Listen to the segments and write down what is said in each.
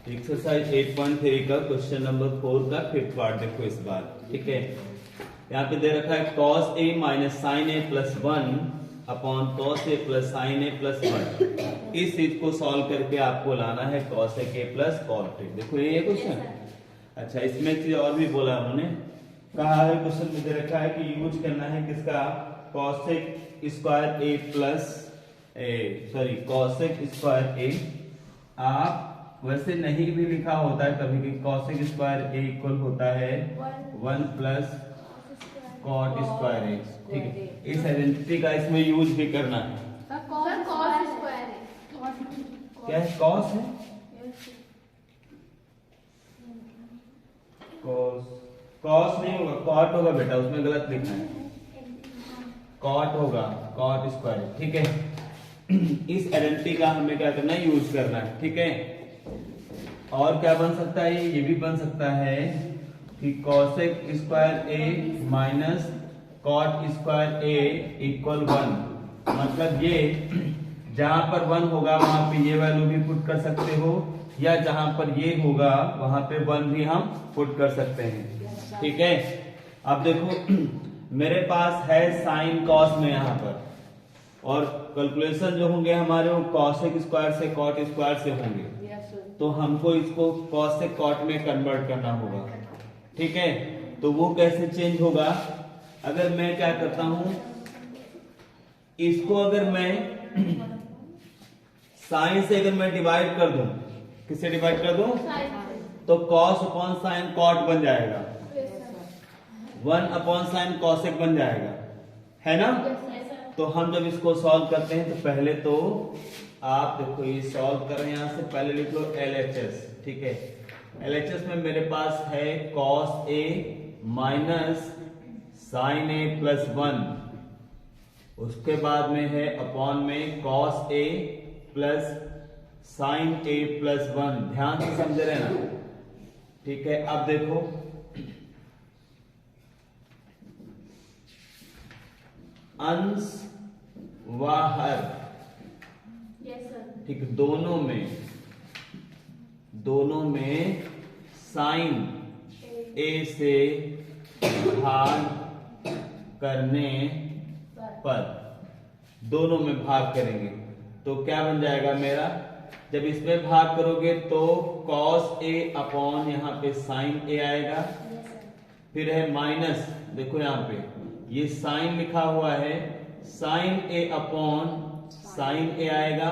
Exercise 8.3 का question number 4 का fifth part देखो इस बार। ठीक है, यहाँ पे दे रखा है cos a minus sine a plus 1 upon cos a plus sine a plus 1। इस चीज को सॉल्व करके आपको लाना है cos a plus cot a। देखो ये क्वेश्चन। अच्छा, इसमें एक चीज और भी बोला उन्होंने, कहा है क्वेश्चन में दे रखा है कि यूज करना है किसका, cosec square a plus cosec square a। आप वैसे नहीं भी लिखा होता है कभी कि cosec स्क्वायर a इक्वल होता है 1 प्लस cot स्क्वायर a। ठीक है, इस आइडेंटिटी का इसमें यूज भी करना है। क्या है, cos है, cos नहीं होगा, cot होगा बेटा, उसमें गलत लिखा है, cot होगा, cot स्क्वायर। ठीक है, इस आइडेंटिटी का हमें क्या करना है, यूज करना है। ठीक है, और क्या बन सकता है, ये भी बन सकता है कि cosec square a minus cot square a equal 1। मतलब ये जहां पर 1 होगा वहां पे ये वैल्यू भी पुट कर सकते हो, या जहां पर ये होगा वहां पे 1 भी हम पुट कर सकते हैं। ठीक है, अब देखो मेरे पास है साइन कॉस में यहाँ पर, और कैलकुलेशन जो होंगे हमारे वो cosec स्क्वायर से cot स्क्वायर से होंगे, तो हमको इसको cos से cot में कन्वर्ट करना होगा। ठीक है, तो वो कैसे चेंज होगा, अगर मैं क्या करता हूं, इसको अगर मैं साइन से अगर मैं डिवाइड कर दूं, किससे डिवाइड कर दूं, तो cos अपॉन साइन cot बन जाएगा, 1 अपॉन साइन cosec बन जाएगा, है ना। तो हम जब इसको सॉल्व करते हैं तो पहले तो आप देखो ये सॉल्व कर रहे हैं, यहां से पहले लिख लो LHS। ठीक है, LHS में मेरे पास है cos a minus sine a plus 1, उसके बाद में है अपॉन में cos a plus sine a plus 1। ध्यान से समझ रहे ना। ठीक है, अब देखो अंश व हर, ठीक, दोनों में साइन a से भाग करने पर, दोनों में भाग करेंगे तो क्या बन जाएगा मेरा, जब इसमें भाग करोगे तो cos a अपॉन यहाँ पे साइन a आएगा, फिर है माइनस, देखो यहाँ पे ये साइन लिखा हुआ है, sine a upon sine a आएगा,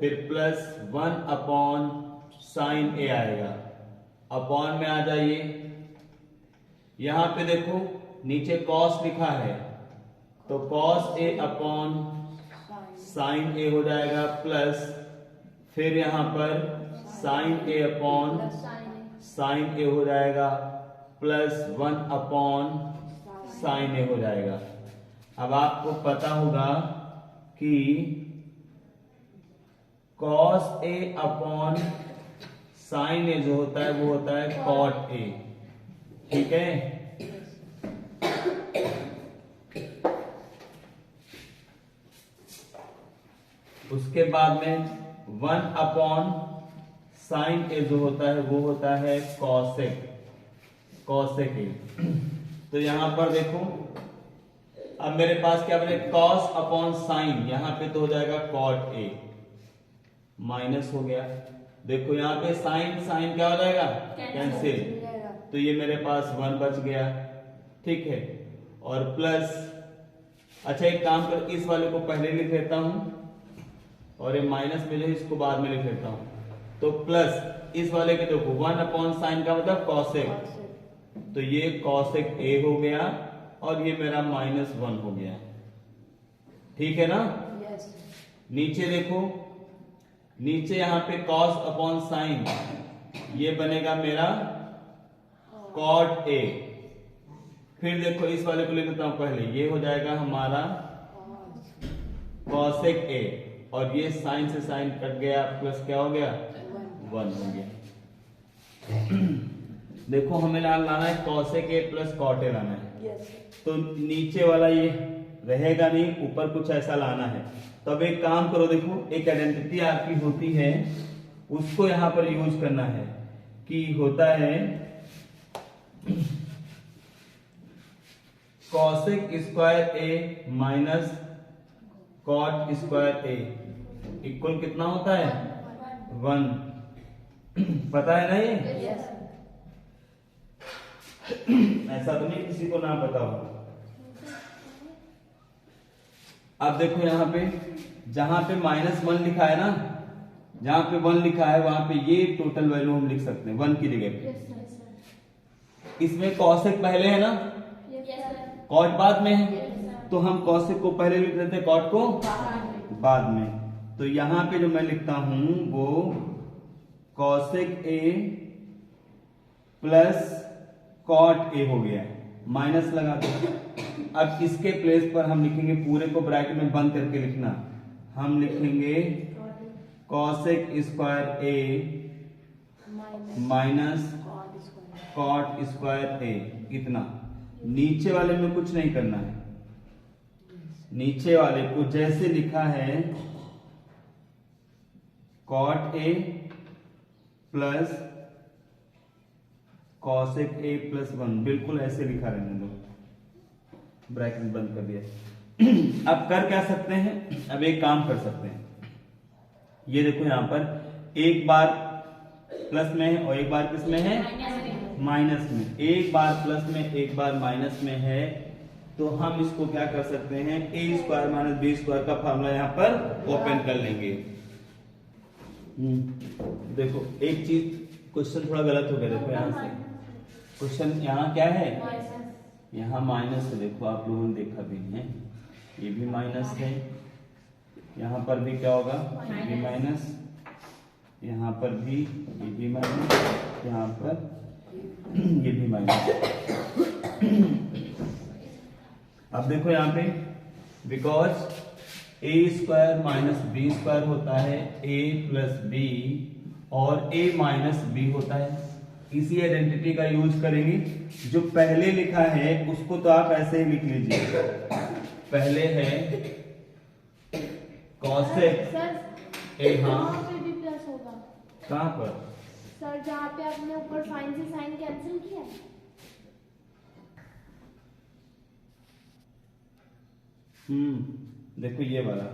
फिर प्लस 1 अपॉन साइन a आएगा। अपॉन में आ जाइए, यहां पे देखो नीचे cos लिखा है, तो cos a upon sine a हो जाएगा, प्लस फिर यहां पर sine a upon sine a हो जाएगा, प्लस 1 अपॉन साइन a हो जाएगा। अब आपको पता होगा कि cos a upon sine a जो होता है वो होता है cot a। ठीक है, उसके बाद में 1 अपॉन साइन a जो होता है वो होता है cosec a। तो यहां पर देखो अब मेरे पास क्या बने, cos अपॉन साइन, यहां पे तो हो जाएगा cot a, माइनस हो गया। देखो यहाँ पे साइन साइन क्या हो जाएगा, कैंसिल, तो ये मेरे पास 1 बच गया। ठीक है, और प्लस, अच्छा एक काम कर, इस वाले को पहले लिख लेता हूं और ये माइनस में जो है इसको बाद में लिख लेता हूं, तो प्लस इस वाले के देखो 1 अपॉन साइन का मतलब cosec, तो ये cosec a हो गया और ये मेरा -1 हो गया। ठीक है ना। नीचे देखो, नीचे यहाँ पे cos अपॉन साइन, ये बनेगा मेरा cot a। फिर देखो इस वाले को लिख देता हूं पहले, ये हो जाएगा हमारा cosec a, और ये साइन से साइन कट गया, प्लस क्या हो गया, 1 हो गया। देखो हमें लाना है cosec a plus cot a लाना है, तो नीचे वाला ये रहेगा नहीं, ऊपर कुछ ऐसा लाना है। तो अब एक काम करो, देखो एक आइडेंटिटी आपकी होती है उसको यहां पर यूज करना है कि होता है कॉसेक स्क्वायर ए माइनस कॉट स्क्वायर ए इक्वल कितना होता है 1। पता है ना ये? ऐसा तो नहीं किसी को ना पता हो। अब देखो यहां पे जहां पे -1 लिखा है ना, जहां पे 1 लिखा है वहां पे ये टोटल वैल्यू हम लिख सकते हैं 1 की जगह पे। इसमें कॉसेक पहले है ना, कॉट बाद में है, तो हम कॉसेक को पहले लिख देते हैं, कॉट को बाद में। तो यहां पे जो मैं लिखता हूं वो cosec a plus cot a हो गया, माइनस लगा दो। अब इसके प्लेस पर हम लिखेंगे, पूरे को ब्रैकेट में बंद करके लिखना, हम लिखेंगे कॉसेक स्क्वायर ए माइनस कॉट स्क्वायर ए, इतना। नीचे वाले में कुछ नहीं करना है, नीचे वाले को जैसे लिखा है cot a plus cosec a plus 1, बिल्कुल ऐसे लिखा रहने दो, ब्रैकेट बंद कर दिया। अब कर क्या सकते हैं, अब एक काम कर सकते हैं, ये देखो यहां पर एक बार प्लस में है और एक बार किस में है, माइनस में। एक बार प्लस में एक बार माइनस में है, तो हम इसको क्या कर सकते हैं, ए स्क्वायर माइनस बी स्क्वायर का फॉर्मूला यहां पर ओपन कर लेंगे। देखो एक चीज, क्वेश्चन थोड़ा गलत हो गया, देखो यहां से क्वेश्चन यहाँ क्या है, यहाँ माइनस है, देखो आप लोगों ने देखा भी है, ये भी माइनस है, यहाँ पर भी क्या होगा, ये माइनस, यहाँ पर भी ये भी माइनस, यहाँ पर ये भी माइनस। अब देखो यहाँ पे because a square minus b square होता है ए प्लस बी, और ए माइनस बी होता है, इसी आइडेंटिटी का यूज करेंगे। जो पहले लिखा है उसको तो आप ऐसे ही लिख लीजिए, पहले है कॉसेक ए, हाँ भी प्लस होगा कहां पर सर, जहाँ पे आपने ऊपर साइन से साइन कैंसिल किया। देखो ये वाला,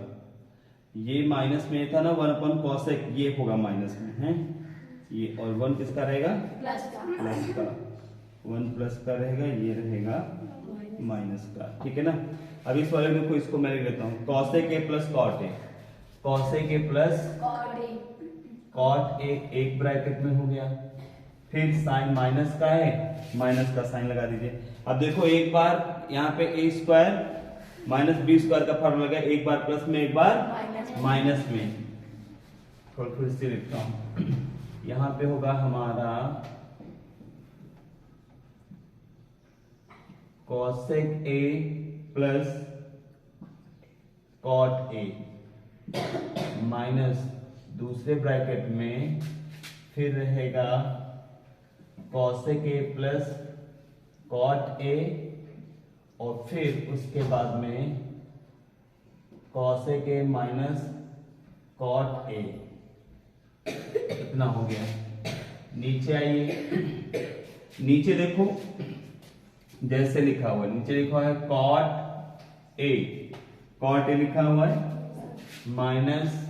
ये माइनस में था ना 1 कॉसेक, ये होगा माइनस में है ये, और 1 किसका रहेगा, प्लस का, 1 प्लस का रहेगा, ये रहेगा माइनस का, ठीक है ना। अब इस वाले देखो, इसको मैं लिख लेता हूँ cosec a plus cot a, cosec a plus cot a, एक ब्रैकेट में हो गया, फिर साइन माइनस का है, माइनस का साइन लगा दीजिए। अब देखो एक बार यहाँ पे ए स्क्वायर माइनस बी स्क्वायर का फॉर्मूला लगा, एक बार प्लस में एक बार माइनस में, थोड़ा फिर से लिखता हूं, यहां पे होगा हमारा cosec a plus cot a minus दूसरे ब्रैकेट में, फिर रहेगा cosec a plus cot a, और फिर उसके बाद में cosec a minus cot a, इतना हो गया। नीचे आइए, नीचे देखो जैसे लिखा हुआ है, नीचे लिखा हुआ है कॉट ए, कॉट ए लिखा हुआ है माइनस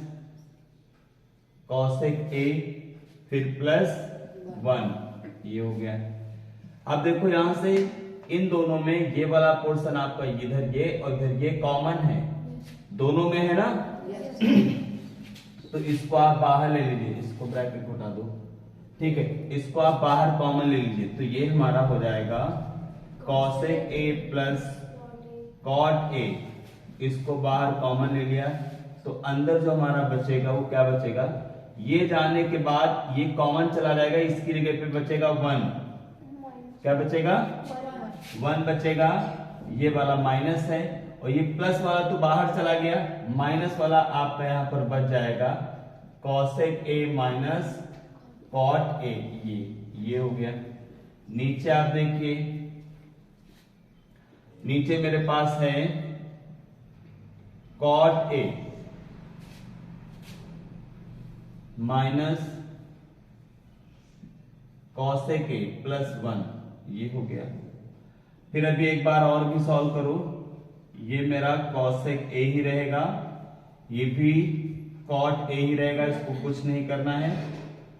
कॉसेक ए, फिर प्लस 1, ये हो गया। अब देखो यहां से इन दोनों में ये वाला पोर्शन आपका इधर ये और इधर ये कॉमन है, दोनों में है ना, तो इसको आप बाहर ले लीजिए, इसको ब्रैकेट को हटा दो, ठीक है, इसको आप बाहर कॉमन ले लीजिए, तो ये हमारा हो जाएगा cosec a plus cot a, इसको बाहर कॉमन ले लिया, तो अंदर जो हमारा बचेगा वो क्या बचेगा, ये जाने के बाद ये कॉमन चला जाएगा, इसकी जगह पे बचेगा 1, क्या बचेगा 1 बचेगा, ये वाला माइनस है, और ये प्लस वाला तो बाहर चला गया, माइनस वाला आपका यहां पर बच जाएगा cosec a minus cot a, ये हो गया। नीचे आप देखिए, नीचे मेरे पास है cot a minus cosec a plus 1, ये हो गया। फिर अभी एक बार और भी सॉल्व करो, ये मेरा कॉसेक ए ही रहेगा, ये भी कॉट ए ही रहेगा, इसको कुछ नहीं करना है।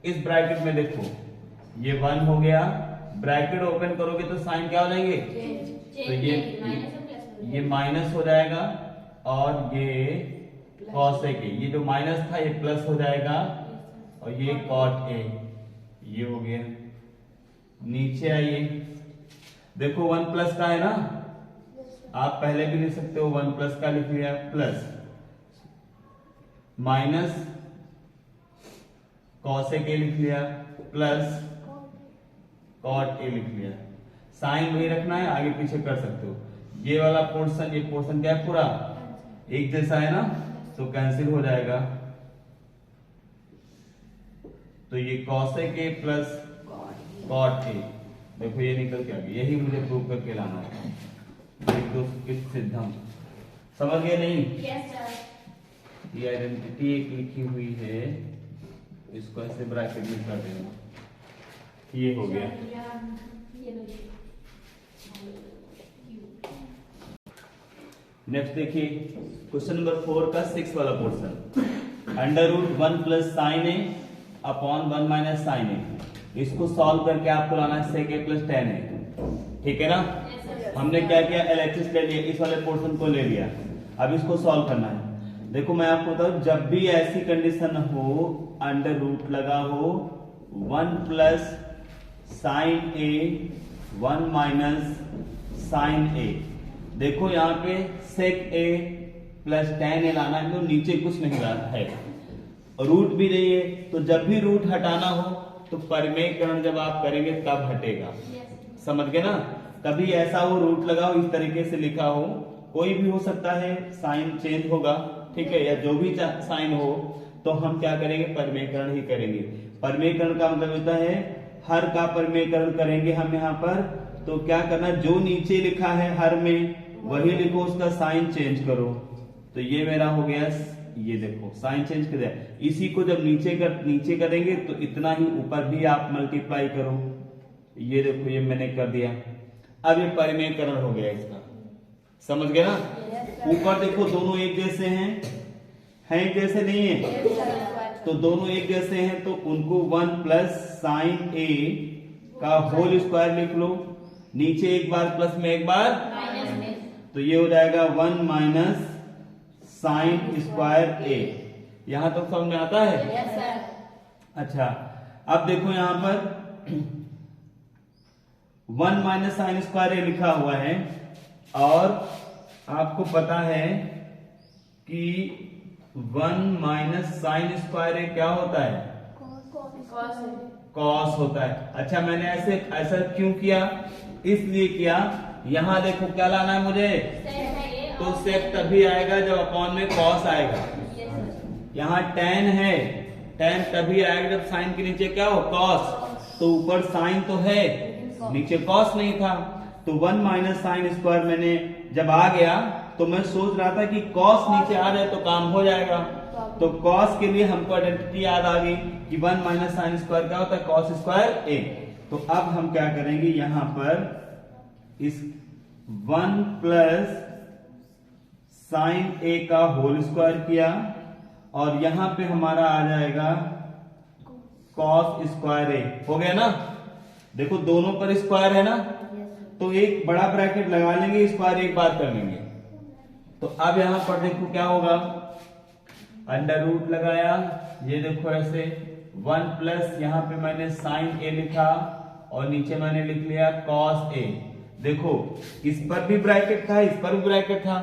इस ब्रैकेट में देखो ये 1 हो गया, ब्रैकेट ओपन करोगे तो साइन क्या हो जाएंगे, तो ये माइनस हो जाएगा और ये कॉसेक ए, ये जो माइनस था ये प्लस हो जाएगा और ये कॉट ए, ये हो गया। नीचे आइए, देखो 1 प्लस का है ना, आप पहले भी लिख सकते हो 1 प्लस का लिख लिया, प्लस माइनस कॉसेक ए लिख लिया, प्लस कॉट ए लिख लिया। साइन वही रखना है, आगे पीछे कर सकते हो। ये वाला पोर्शन, ये पोर्शन क्या है, पूरा एक जैसा है ना, तो कैंसिल हो जाएगा। तो ये cosec a plus cot a, देखो ये निकल के आ गया। यही मुझे प्रूव करके लाना है। सिद्धांत समझ गए नहीं? Yes sir. ये आइडेंटिटी एक लिखी हुई है, इसको ऐसे ब्रैकेट में कर देना, ये हो गया। नेक्स्ट देखिए क्वेश्चन नंबर 4 का 6 वाला portion, under root 1 plus sine a upon 1 minus sine a. इसको सॉल्व करके आपको लाना है सेक ए प्लस टेन ए, ठीक है ना? हमने क्या किया, एलएचएस ले लिया, इस वाले पोर्शन को ले लिया। अब इसको सॉल्व करना है। देखो मैं आपको बताऊं, जब भी ऐसी कंडीशन हो, अंडर रूट लगा हो 1 प्लस साइन ए 1 माइनस साइन ए, देखो यहाँ पे सेक ए प्लस टेन ए लाना है, तो नीचे कुछ नहीं लाना है, रूट भी नहीं है। तो जब भी रूट हटाना हो तो परिमेयकरण जब आप करेंगे तब हटेगा, समझ गए ना? कभी ऐसा हो रूट लगा हो, इस तरीके से लिखा हो, कोई भी हो सकता है, साइन चेंज होगा, ठीक है, या जो भी साइन हो, तो हम क्या करेंगे, परिमेयकरण ही करेंगे। परिमेयकरण का मतलब होता है हर का परिमेयकरण करेंगे हम यहाँ पर, तो क्या करना, जो नीचे लिखा है हर में वही लिखो, उसका साइन चेंज करो। तो ये मेरा हो गया, ये देखो साइन चेंज कर दिया। इसी को जब नीचे करेंगे तो इतना ही ऊपर भी आप मल्टीप्लाई करो, ये देखो ये मैंने कर दिया। अब ये परिमेयकरण हो गया इसका, समझ गए ना? ऊपर देखो दोनों एक जैसे हैं एक जैसे नहीं है, तो दोनों एक जैसे हैं तो उनको 1 प्लस साइन ए का होल स्क्वायर लिख लो, नीचे एक बार प्लस में एक बार माइनस, तो ये हो जाएगा 1 माइनस साइन स्क्वायर ए। यहां तक समझ में आता है? Yes sir. अच्छा, अब देखो यहां पर 1 माइनस साइन स्क्वायर ए लिखा हुआ है, और आपको पता है कि 1 माइनस साइन स्क्वायर ए क्या होता है, कॉस होता है। अच्छा, मैंने ऐसा क्यों किया, इसलिए किया, यहां देखो क्या लाना है मुझे, तो सेक तभी आएगा जब अपॉन में कॉस आएगा। यहाँ टेन है, टेन तभी आएगा जब साइन के नीचे क्या हो, कॉस, तो ऊपर साइन तो है, नीचे कॉस नहीं था, तो 1 माइनस साइन स्क्वायर मैंने जब आ गया तो मैं सोच रहा था कि कॉस नीचे आ जाए तो काम हो जाएगा, तो कॉस के लिए हमको आइडेंटिटी याद आ गई कि 1 माइनस साइन स्क्वायर क्या होता है, कॉस स्क्वायर ए। तो अब हम क्या करेंगे, यहां पर इस 1 प्लस साइन ए का होल स्क्वायर किया, और यहां पे हमारा आ जाएगा कॉस स्क्वायर ए, हो गया ना? देखो दोनों पर स्क्वायर है ना, तो एक बड़ा ब्रैकेट लगा लेंगे, स्क्वायर एक बार कर लेंगे। तो अब यहां पर देखो क्या होगा, अंडर रूट लगाया, ये देखो ऐसे 1 प्लस यहाँ पे मैंने साइन ए लिखा और नीचे मैंने लिख लिया कॉस ए। देखो इस पर भी ब्रैकेट था, इस पर भी ब्रैकेट था,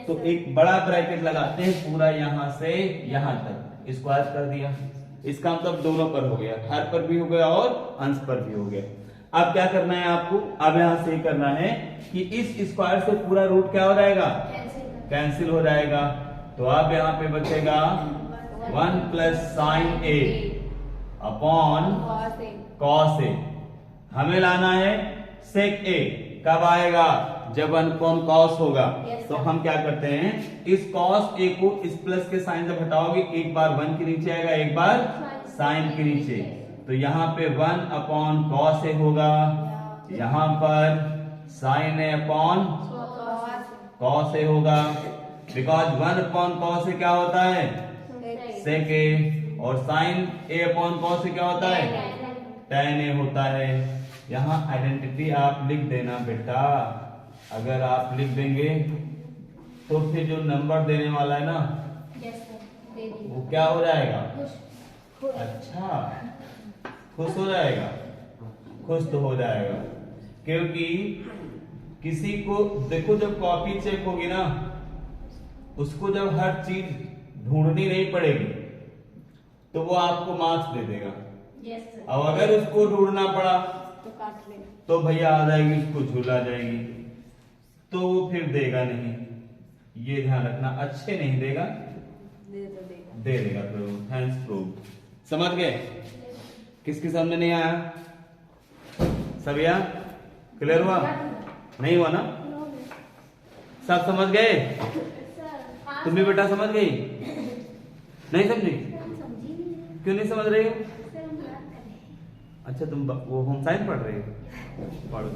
तो एक बड़ा ब्रैकेट लगाते हैं पूरा यहां से यहां तक, स्क्वायर कर दिया। इसका मतलब दोनों पर हो गया, हर पर भी हो गया और अंश पर भी हो गया। अब क्या करना है आपको, अब यहां से करना है कि इस स्क्वायर से पूरा रूट क्या हो जाएगा, कैंसिल हो जाएगा। तो अब यहां पे बचेगा 1 plus sine a upon cos A. हमें लाना है सेक ए, कब आएगा, जब अनकॉन कॉस होगा। तो हम क्या करते हैं, इस कॉस ए को इस प्लस के साइन जब हटाओगे, एक बार 1 के नीचे आएगा, एक बार साइन के नीचे, तो यहाँ पे 1 अपॉन कॉस ए होगा, यहाँ पर sign a upon cos A होगा, बिकॉज 1 अपॉन कॉस ए क्या होता है सेक ए, और sign a upon cos A क्या होता है tan ए होता है। यहाँ आइडेंटिटी आप लिख देना बेटा, अगर आप लिख देंगे तो फिर जो नंबर देने वाला है ना वो क्या हो जाएगा, अच्छा खुश हो जाएगा, खुश तो हो जाएगा, क्योंकि किसी को देखो जब कॉपी चेक होगी ना उसको जब हर चीज ढूंढनी नहीं पड़ेगी तो वो आपको मार्क्स दे देगा। अब अगर उसको ढूंढना पड़ा तो भैया आ जाएगी, उसको झूला जाएगी, तो वो फिर देगा नहीं, ये ध्यान रखना, अच्छे नहीं देगा, दे देगा प्रूव, थैंक्स प्रूव। समझ गए? किसके सामने नहीं आया? सब यहाँ क्लियर हुआ? नहीं हुआ ना? सब समझ गए? तुम भी बेटा समझ गई? नहीं समझी? क्यों नहीं समझ रही हो? अच्छा तुम वो होम साइंस पढ़ रहे हो, पढ़ो।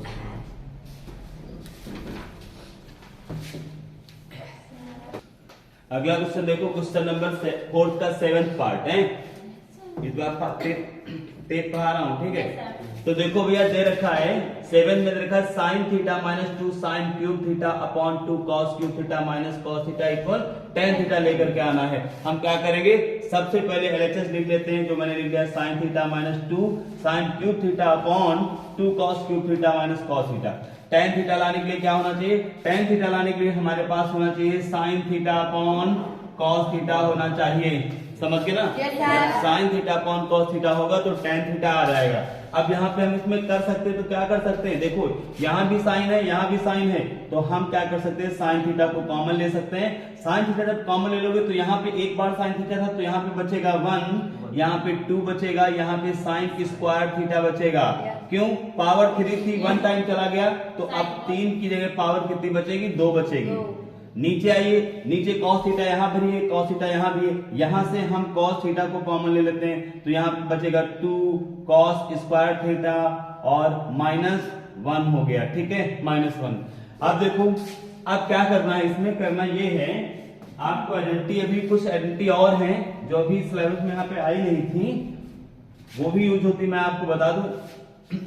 अगला क्वेश्चन देखो, क्वेश्चन नंबर 4 का 7th पार्ट है, इस बार तेज पढ़ा रहा हूं, ठीक है? तो देखो भैया दे रखा है 7 में दे रखा है sine theta minus 2 sine cube theta upon 2 cos cube theta minus cos theta equal tan theta लेकर के आना है। हम क्या करेंगे, सबसे पहले LHS लिख लेते हैं, जो मैंने लिख दिया sine theta minus 2 sine cube theta upon 2 cos cube theta minus cos theta. tan theta लाने के लिए क्या होना चाहिए, tan थीटा लाने के लिए हमारे पास होना चाहिए sign theta upon cos theta होना चाहिए, समझ गए ना? Sign theta upon cos theta होगा तो tan थीटा आ जाएगा। अब यहाँ पे हम इसमें कर सकते हैं, तो क्या कर सकते हैं, देखो यहाँ भी साइन है, यहाँ भी साइन है, तो हम क्या कर सकते हैं, साइन थीटा को कॉमन ले सकते हैं। साइन थीटा जब कॉमन ले लोगे तो यहाँ पे एक बार साइन थीटा था तो यहाँ पे बचेगा 1, यहाँ पे 2 बचेगा, यहाँ पे साइन स्क्वायर थीटा बचेगा। क्यों? पावर 3 थी, 1 टाइम चला गया, तो अब 3 की जगह पावर कितनी बचेगी, 2 बचेगी। नीचे आइए, नीचे cos थीटा यहाँ भी है, cos थीटा यहाँ भी है, यहाँ से हम cos थीटा को कॉमन ले लेते हैं, तो यहाँ पे बचेगा 2 cos स्क्वायर थीटा और -1 हो गया, ठीक है, -1। अब देखो अब क्या करना है, इसमें करना ये है, आपको आइडेंटिटी अभी कुछ आइडेंटिटी और हैं जो अभी सिलेबस में यहाँ पे आई नहीं थी, वो भी यूज होती, मैं आपको बता दूं।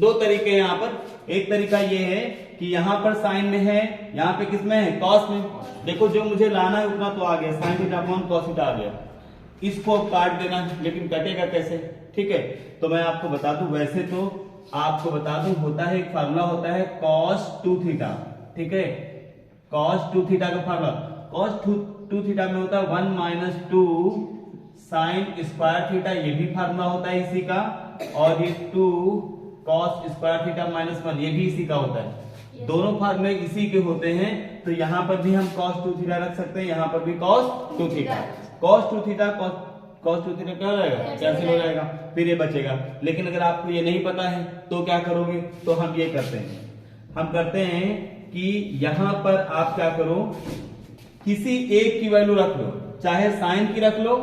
2 तरीके हैं यहाँ पर, एक तरीका ये है कि यहाँ पर साइन में है, यहाँ पे किसमें है, कॉस में। देखो जो मुझे लाना है उतना तो आ गया, sine theta upon cos theta आ गया, इसको काट देना, लेकिन कटेगा कैसे, ठीक है? तो मैं आपको बता दूं, वैसे तो आपको बता दूं, होता है एक फार्मूला होता है cos 2 थीटा, ठीक है? cos 2 थीटा का फार्मूला, cos 2 थीटा में होता है 1 माइनस 2 साइन स्क्वायर थीटा, ये भी फार्मूला होता है इसी का, और ये 2 cos स्क्वायर थीटा माइनस 1 ये भी इसी का होता है। दोनों फार्मूले इसी के होते हैं, तो यहाँ पर भी हम cos 2 थीटा रख सकते हैं, यहाँ पर भी cos 2 theta. cos 2 theta cos 2 theta क्या हो जाएगा, कैंसिल हो जाएगा, फिर ये बचेगा। लेकिन अगर आपको ये नहीं पता है तो क्या करोगे, तो हम ये करते हैं, हम करते हैं कि यहाँ पर आप क्या करो, किसी एक की वैल्यू रख लो, चाहे साइन की रख लो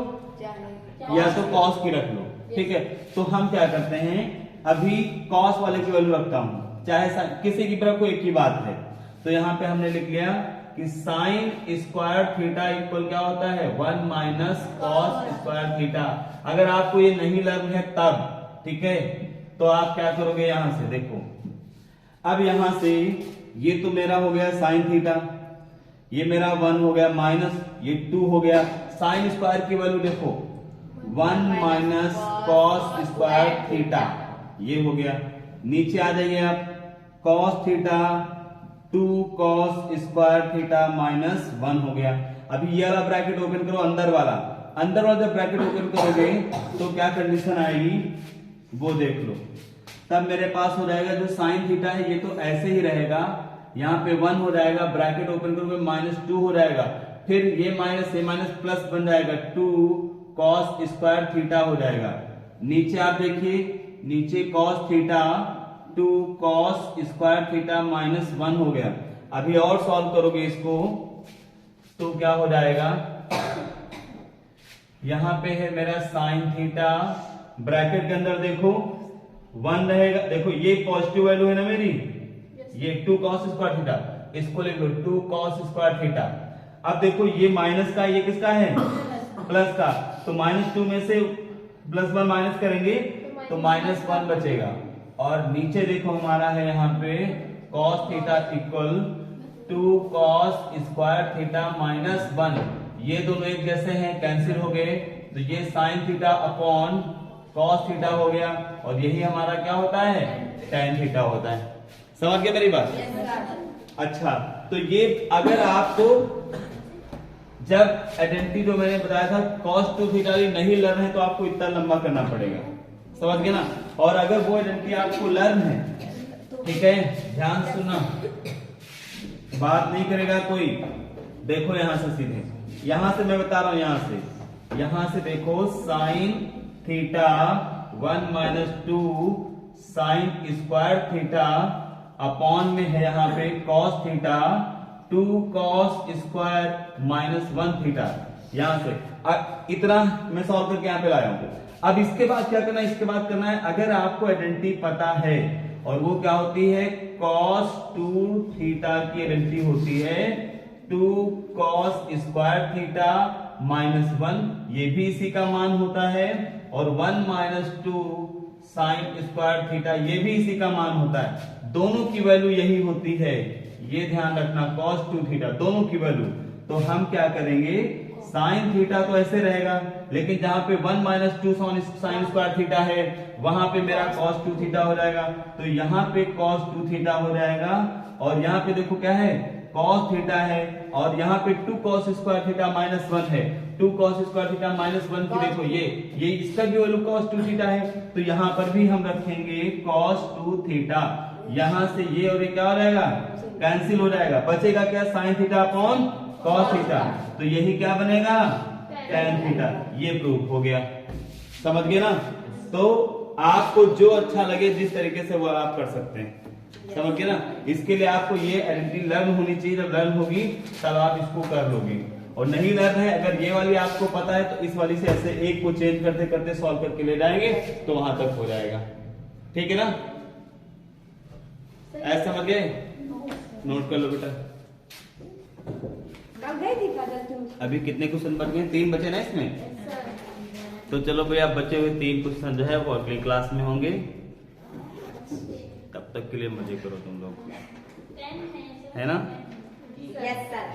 या तो cos की रख लो, ठीक है? तो हम क्या करते हैं, अभी cos वाले की वैल्यू रखता हूं, चाहे किसी की तरफ को एक ही बात है, तो यहाँ पे हमने लिख लिया कि साइन स्क्वायर थीटा इक्वल क्या होता है, 1 माइनस कॉस स्क्वायर थीटा। अगर आपको ये नहीं लग है तब, ठीक है, तो आप क्या करोगे, यहां से देखो, अब यहां से ये तो मेरा हो गया साइन थीटा, ये मेरा 1 हो गया, माइनस ये 2 हो गया, साइन स्क्वायर की वैल्यू देखो 1 माइनस कॉस स्क्वायर थीटा, ये हो गया। नीचे आ जाइए आप, cos theta 2 cos square theta minus 1 हो गया। अभी ये वाला ब्रैकेट ओपन करो, अंदर वाला जब ब्रैकेट ओपन करोगे तो क्या कंडीशन आएगी वो देख लो, तब मेरे पास हो जाएगा जो साइन थीटा है ये तो ऐसे ही रहेगा, यहाँ पे 1 हो जाएगा, ब्रैकेट ओपन करोगे -2 हो जाएगा, फिर ये माइनस प्लस बन जाएगा 2 cos स्क्वायर थीटा हो जाएगा। नीचे आप देखिए, नीचे cos theta 2 cos square theta -1 हो गया। अभी और सॉल्व करोगे इसको तो क्या हो जाएगा, यहां पे है मेरा साइन थीटा ब्रैकेट के अंदर देखो 1 रहेगा, देखो ये पॉजिटिव वैल्यू है ना मेरी, ये 2 cos स्क्वायर थीटा, इसको लिख लो 2 cos स्क्वायर थीटा। अब देखो ये माइनस का, ये किसका है, प्लस का, तो -2 में से +1 माइनस करेंगे तो -1 बचेगा। और नीचे देखो हमारा है यहाँ पे cos theta equal 2 cos square theta -1, ये दोनों एक जैसे हैं, कैंसिल हो गए, तो ये sin theta upon cos theta हो गया, और यही हमारा क्या होता है, tan थीटा होता है। समझ गए मेरी बात? अच्छा, तो ये अगर आपको जब आइडेंटिटी जो मैंने बताया था cos 2 थीटा नहीं लर्न है तो आपको इतना लंबा करना पड़ेगा, समझ गए ना। और अगर वो आइडेंटिटी आपको लर्न है, ठीक है, ध्यान सुनना, बात नहीं करेगा कोई। देखो यहां से सीधे, यहां से मैं बता रहा हूं, यहां से देखो sine theta 1 - 2 sine square theta upon में है यहाँ पे cos theta 2 cos square -1 theta. यहां से इतना मैं सॉल्व करके यहाँ पे लाया हूं। अब इसके बाद क्या करना है, इसके बाद करना है, अगर आपको आइडेंटिटी पता है, और वो क्या होती है, cos 2 थीटा की आइडेंटिटी होती है 2 cos स्क्वायर थीटा -1, ये भी इसी का मान होता है, और 1 - 2 साइन स्क्वायर थीटा ये भी इसी का मान होता है। दोनों की वैल्यू यही होती है, ये ध्यान रखना, cos 2 थीटा दोनों की वैल्यू। तो हम क्या करेंगे, साइन थीटा तो ऐसे रहेगा, लेकिन जहां पे 1 - 2 साइन स्क्वायर थीटा है वहां पे मेरा cos 2 थीटा हो जाएगा, तो यहाँ पे cos 2 थीटा हो जाएगा, और यहाँ पे देखो क्या है, cos थीटा है, और यहाँ पे 2 cos स्क्वायर थीटा -1 है, 2 cos स्क्वायर थीटा -1 की देखो ये इसका भी वैल्यू cos 2 थीटा है, तो यहाँ पर भी हम रखेंगे cos 2 थीटा। यहाँ से ये और ये क्या हो जाएगा, कैंसिल हो जाएगा, बचेगा क्या, sign theta upon cos theta, तो यही क्या बनेगा, tan थीटा। ये प्रूफ हो गया, समझ गए ना। तो आपको जो अच्छा लगे जिस तरीके से वो आप कर सकते हैं, समझ गए ना। इसके लिए आपको ये आइडेंटिटी लर्न होनी चाहिए, जब लर्न होगी तब आप इसको कर लोगे, और नहीं लर्न है, अगर ये वाली आपको पता है तो इस वाली से ऐसे एक को चेंज करते करते सॉल्व करके ले जाएंगे तो वहां तक हो जाएगा, ठीक है ना। ऐसा समझ गए, नोट कर लो बेटा। अभी कितने क्वेश्चन बच गए, 3 बचे ना इसमें, तो चलो भैया बचे हुए 3 क्वेश्चन जो है वो अगली क्लास में होंगे, तब तक के लिए मजे करो तुम लोग, है ना। Yes sir.